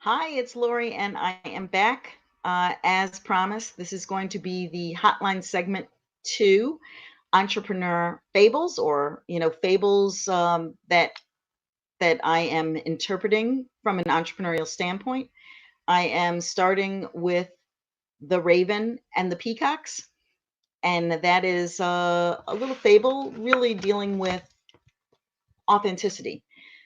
Hi, it's Lori, and I am back. As promised, this is going to be the Hotline segment two, entrepreneur fables, or fables that I am interpreting from an entrepreneurial standpoint. I am starting with the Raven and the Peacocks, and that is a little fable, really dealing with authenticity.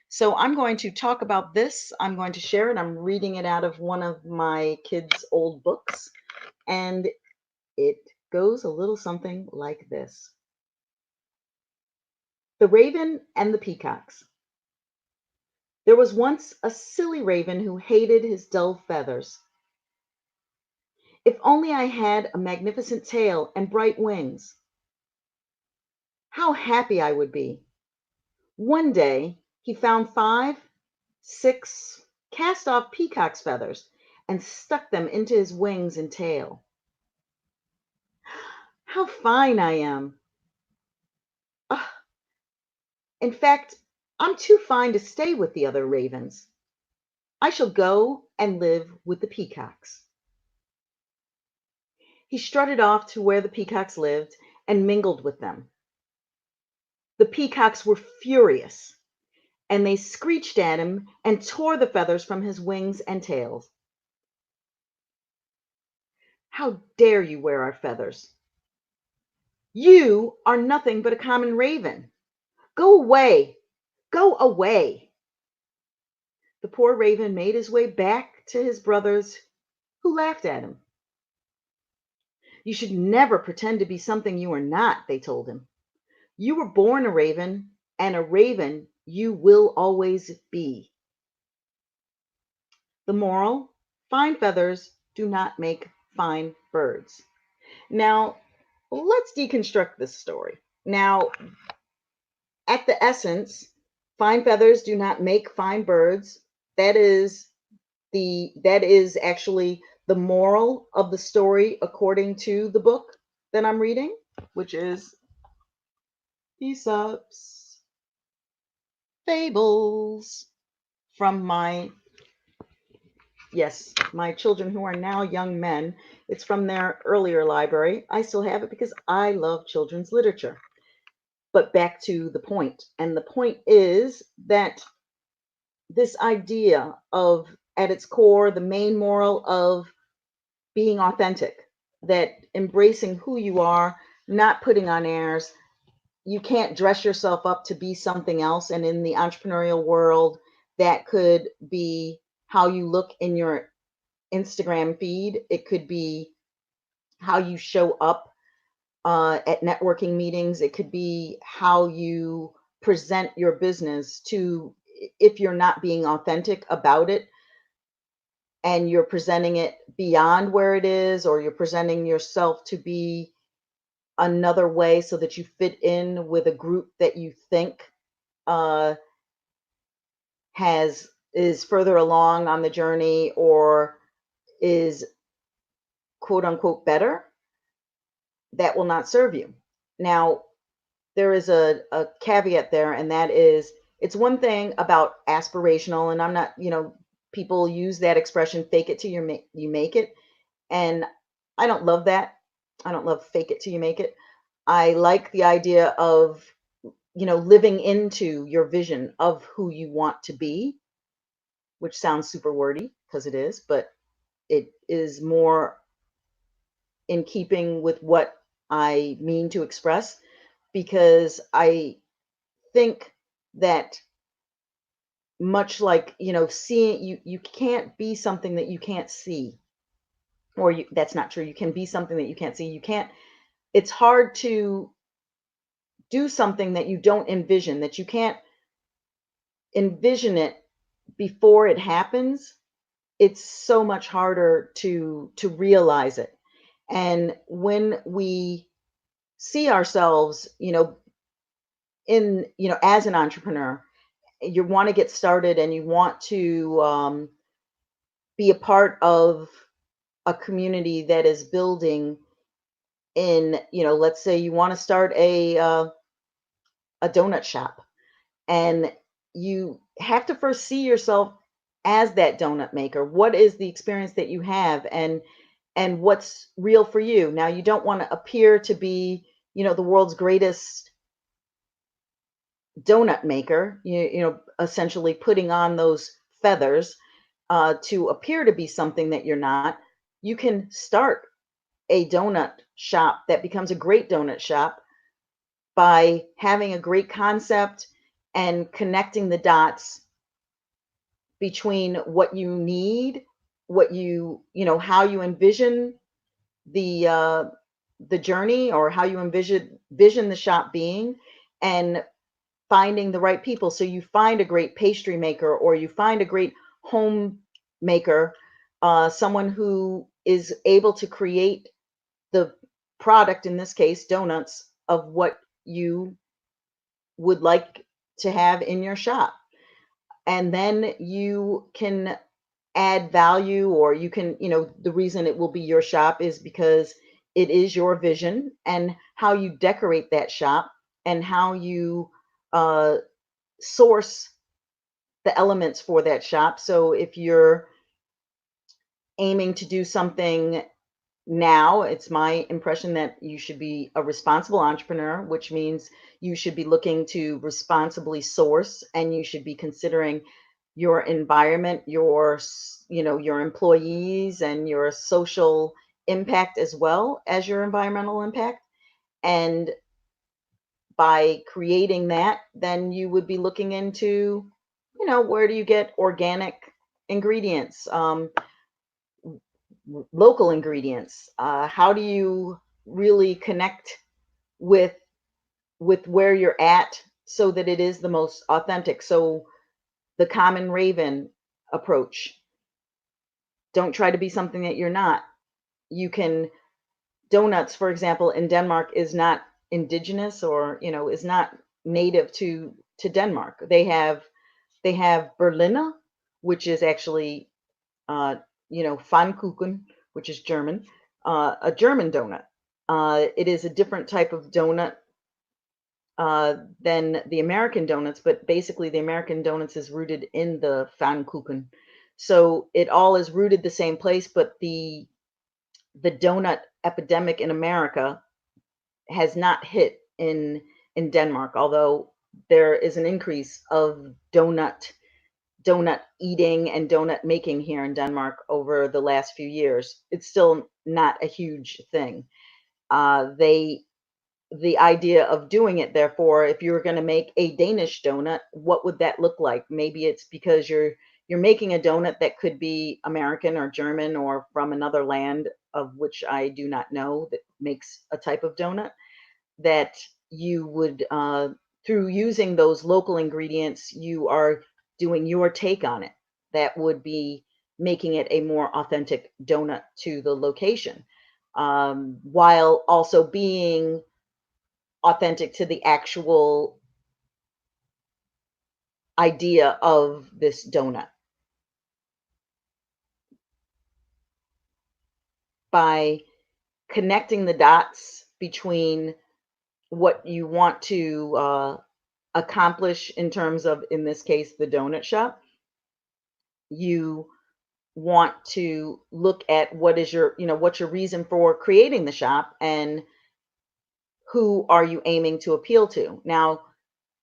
So I'm going to talk about this. I'm going to share it. I'm reading it out of one of my kids' old books, and it goes a little something like this. The Raven and the Peacocks. There was once a silly raven who hated his dull feathers. If only I had a magnificent tail and bright wings, how happy I would be. One day he found 6 cast off peacock's feathers and stuck them into his wings and tail. How fine I am! Ugh, in fact, I'm too fine to stay with the other ravens. I shall go and live with the peacocks. He strutted off to where the peacocks lived and mingled with them. The peacocks were furious, and they screeched at him and tore the feathers from his wings and tails. How dare you wear our feathers? You are nothing but a common raven. Go away! Go away! The poor raven made his way back to his brothers, who laughed at him. You should never pretend to be something you are not, they told him. You were born a raven, and a raven you will always be. The moral: fine feathers do not make fine birds. Now, let's deconstruct this story. Now, at the essence, fine feathers do not make fine birds. That is actually the moral of the story according to the book that I'm reading, which is Aesop's Fables from my children who are now young men. It's from their earlier library. I still have it because I love children's literature. But back to the point. And the point is that this idea of, at its core, the main moral of being authentic, that embracing who you are, not putting on airs. You can't dress yourself up to be something else. And in the entrepreneurial world, that could be how you look in your Instagram feed. It could be how you show up at networking meetings. It could be how you present your business to, if you're not being authentic about it and you're presenting it beyond where it is, or you're presenting yourself to be another way so that you fit in with a group that you think uh, is further along on the journey or is quote unquote better, that will not serve you. Now, there is a caveat there, and that is, it's one thing about aspirational, and I'm not, people use that expression, fake it till you make it. And I don't love that. I don't love fake it till you make it. I like the idea of, living into your vision of who you want to be, which sounds super wordy because it is, but it is more in keeping with what I mean to express, because I think that, much like, seeing, you can't be something that you can't see, or that's not true. You can be something that you can't see. You can't, it's hard to do something that you don't envision, that you can't envision it before it happens. It's so much harder to realize it. And when we see ourselves, as an entrepreneur, you want to get started and you want to be a part of a community that is building in, let's say you want to start a donut shop, and you have to first see yourself as that donut maker. What is the experience that you have, and what's real for you? Now, you don't want to appear to be, the world's greatest donut maker, essentially putting on those feathers to appear to be something that you're not. You can start a donut shop that becomes a great donut shop by having a great concept and connecting the dots between what you need, what how you envision the uh, the journey, or how you envision the shop being, and finding the right people. So you find a great pastry maker, or you find a great home maker, someone who is able to create the product, in this case, donuts, of what you would like to have in your shop. And then you can add value, or you can, the reason it will be your shop is because it is your vision, and how you decorate that shop, and how you uh, source the elements for that shop. So if you're aiming to do something now, it's my impression that you should be a responsible entrepreneur, which means you should be looking to responsibly source, and you should be considering your environment, your employees, and your social impact, as well as your environmental impact. And by creating that, then you would be looking into, where do you get organic ingredients, local ingredients? How do you really connect with where you're at, so that it is the most authentic? So the common raven approach: don't try to be something that you're not. You can Donuts, for example, in Denmark is not indigenous, or is not native to Denmark. They have Berliner, which is actually Pfannkuchen, which is German, a German donut. It is a different type of donut than the American donuts, but basically the American donuts is rooted in the Pfannkuchen. So it all is rooted the same place, but the donut epidemic in America has not hit in Denmark, although there is an increase of donut eating and donut making here in Denmark over the last few years. It's still not a huge thing. They The idea of doing it, therefore, if you were going to make a Danish donut, what would that look like? Maybe it's because you're making a donut that could be American or German, or from another land of which I do not know, that makes a type of donut, that you would, through using those local ingredients, you are doing your take on it. That would be making it a more authentic donut to the location, while also being authentic to the actual idea of this donut. By connecting the dots between what you want to accomplish, in terms of, in this case, the donut shop, you want to look at what's your reason for creating the shop, and who are you aiming to appeal to. Now,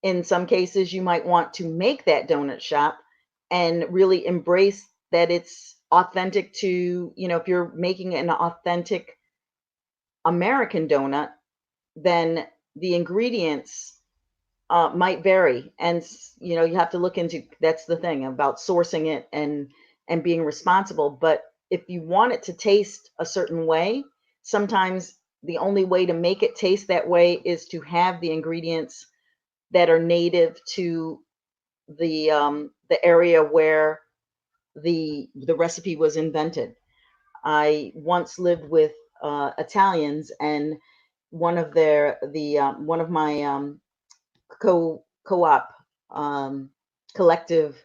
in some cases, you might want to make that donut shop and really embrace that it's authentic to, if you're making an authentic American donut, then the ingredients might vary. And, you have to look into, that's the thing about sourcing it, and being responsible. But if you want it to taste a certain way, sometimes the only way to make it taste that way is to have the ingredients that are native to the area where the recipe was invented. I once lived with Italians, and one of my co-op collective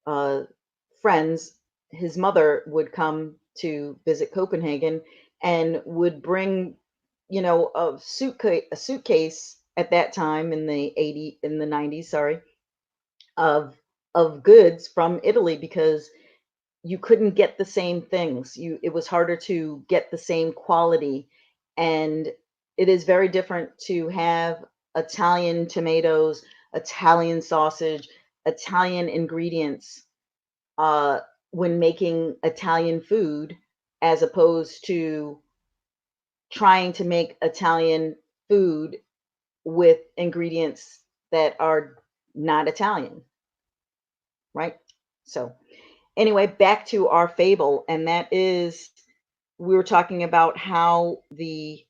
uh, friends, his mother would come to visit Copenhagen, and would bring, a suitcase at that time, in the 90s, sorry, of of goods from Italy because you couldn't get the same things. It was harder to get the same quality, and it is very different to have Italian tomatoes, Italian sausage, Italian ingredients uh, when making Italian food, as opposed to trying to make Italian food with ingredients that are not Italian, right? So, anyway, back to our fable, and that is we were talking about how the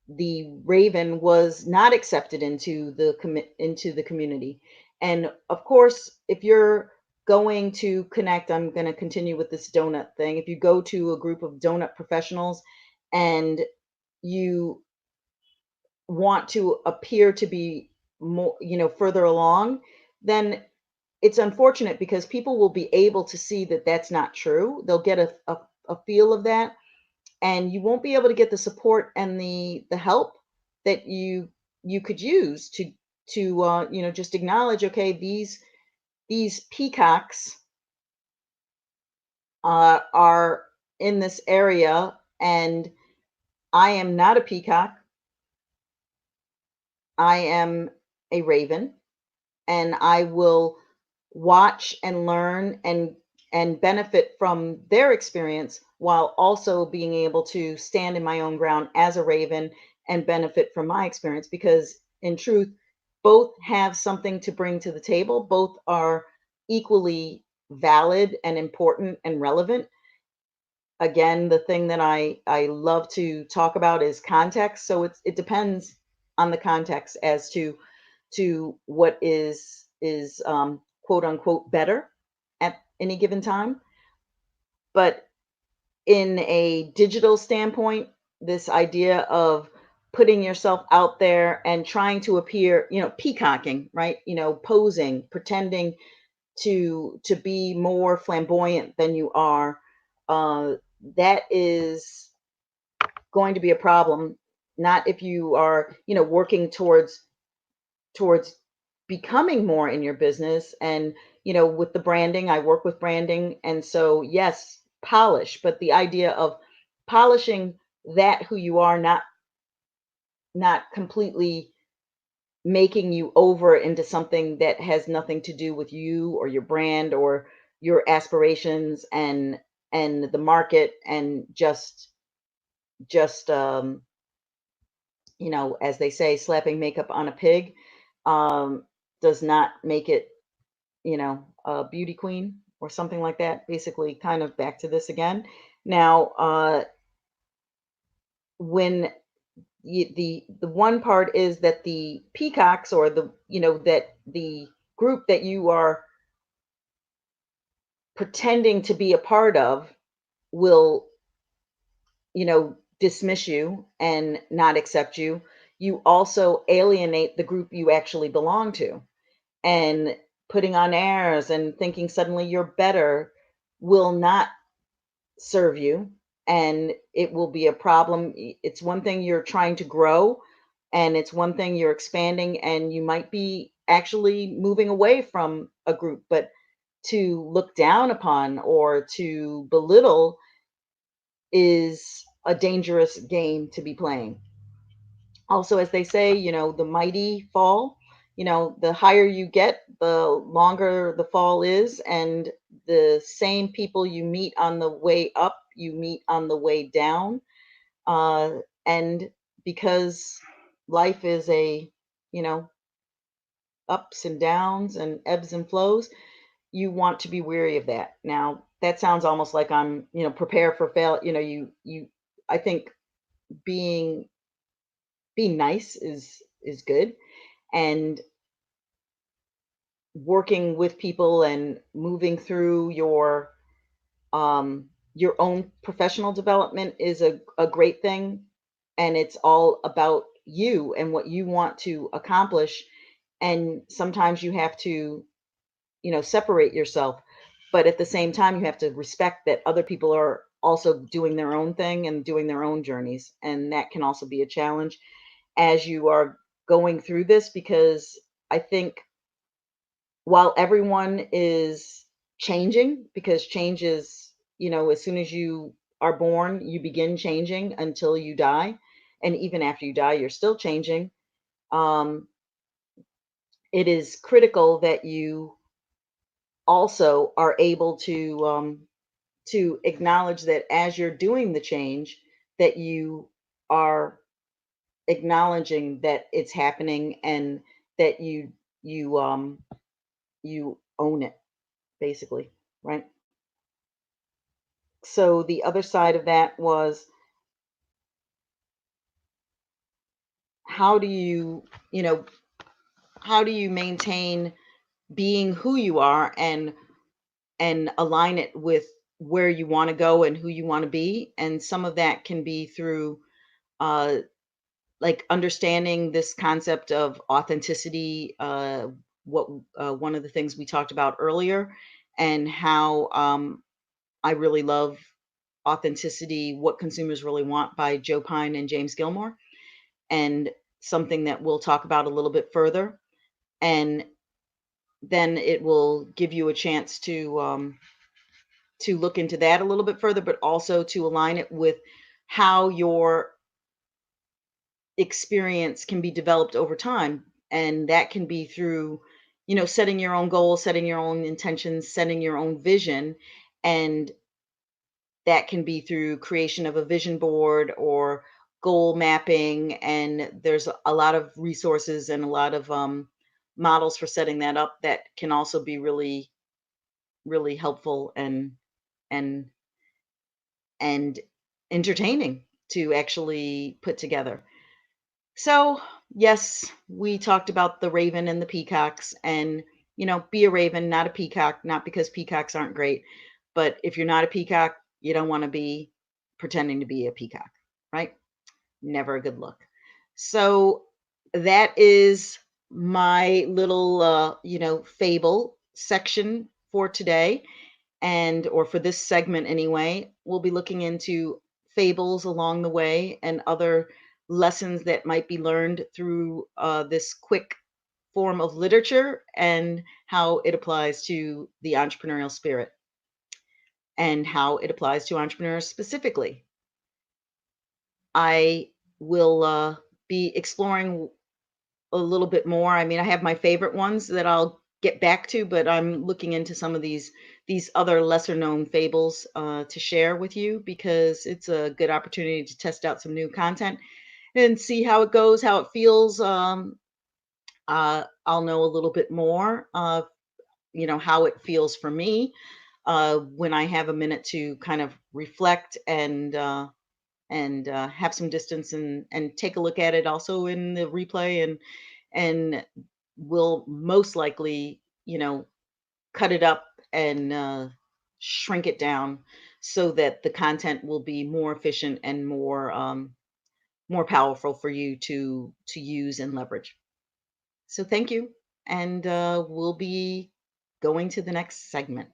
the raven was not accepted into into the community. And of course, if you're going to connect, I'm going to continue with this donut thing. If you go to a group of donut professionals and you want to appear to be more, further along, then it's unfortunate because people will be able to see that that's not true. They'll get a feel of that, and you won't be able to get the support and the help that you could use to just acknowledge, okay, these peacocks are in this area, and I am not a peacock. I am a raven, and I will watch and learn and benefit from their experience while also being able to stand in my own ground as a raven and benefit from my experience, because in truth both have something to bring to the table. Both are equally valid and important and relevant. Again, the thing that I love to talk about is context. So it depends on the context as to what is quote unquote better at any given time. But in a digital standpoint, this idea of putting yourself out there and trying to appear, peacocking, right? Posing, pretending to be more flamboyant than you are, uh, that is going to be a problem. Not if you are, working towards becoming more in your business. And with the branding, I work with branding, and so yes, polish, but the idea of polishing that who you are, not completely making you over into something that has nothing to do with you or your brand or your aspirations and the market, and just as they say, slapping makeup on a pig um does not make it, a beauty queen or something like that. Basically, kind of back to this again. Now, when the one part is that the peacocks, or that the group that you are pretending to be a part of, will, dismiss you and not accept you. You also alienate the group you actually belong to, and putting on airs and thinking suddenly you're better will not serve you, and it will be a problem. It's one thing you're trying to grow, and it's one thing you're expanding, and you might be actually moving away from a group, but to look down upon or to belittle is a dangerous game to be playing. Also, as they say, the mighty fall. The higher you get, the longer the fall is, and the same people you meet on the way up, you meet on the way down. And because life is you know, ups and downs and ebbs and flows, you want to be weary of that. Now, that sounds almost like I'm, prepare for fail. I think being being nice is good, and working with people and moving through your own professional development is a great thing, and it's all about you and what you want to accomplish. And sometimes you have to, separate yourself, but at the same time you have to respect that other people are also doing their own thing and doing their own journeys, and that can also be a challenge as you are going through this, because I think while everyone is changing, because change is, as soon as you are born, you begin changing until you die. And even after you die, you're still changing. Um, it is critical that you also are able to acknowledge that as you're doing the change, that you are acknowledging that it's happening, and that you own it, basically, right? So the other side of that was, how do you, you know, how do you maintain being who you are, and align it with where you want to go and who you want to be? And some of that can be through uh like understanding this concept of authenticity, what one of the things we talked about earlier, and how I really love Authenticity, What Consumers Really Want by Joe Pine and James Gilmore, and something that we'll talk about a little bit further. And then it will give you a chance to look into that a little bit further, but also to align it with how your experience can be developed over time. And that can be through, setting your own goals, setting your own intentions, setting your own vision. And that can be through creation of a vision board or goal mapping. And there's a lot of resources and a lot of models for setting that up that can also be really, really helpful and and entertaining to actually put together. So, yes, we talked about the raven and the peacocks, and, be a raven, not a peacock, not because peacocks aren't great, but if you're not a peacock, you don't want to be pretending to be a peacock, right? Never a good look. So, that is my little, fable section for today, and or for this segment anyway. We'll be looking into fables along the way and other lessons that might be learned through this quick form of literature, and how it applies to the entrepreneurial spirit, and how it applies to entrepreneurs specifically. I will be exploring a little bit more. I mean, I have my favorite ones that I'll get back to, but I'm looking into some of these other lesser known fables to share with you, because it's a good opportunity to test out some new content and see how it goes, how it feels. I'll know a little bit more, how it feels for me when I have a minute to kind of reflect and have some distance, and take a look at it also in the replay, and will most likely, cut it up and shrink it down so that the content will be more efficient and more powerful for you to use and leverage. So thank you, and we'll be going to the next segment.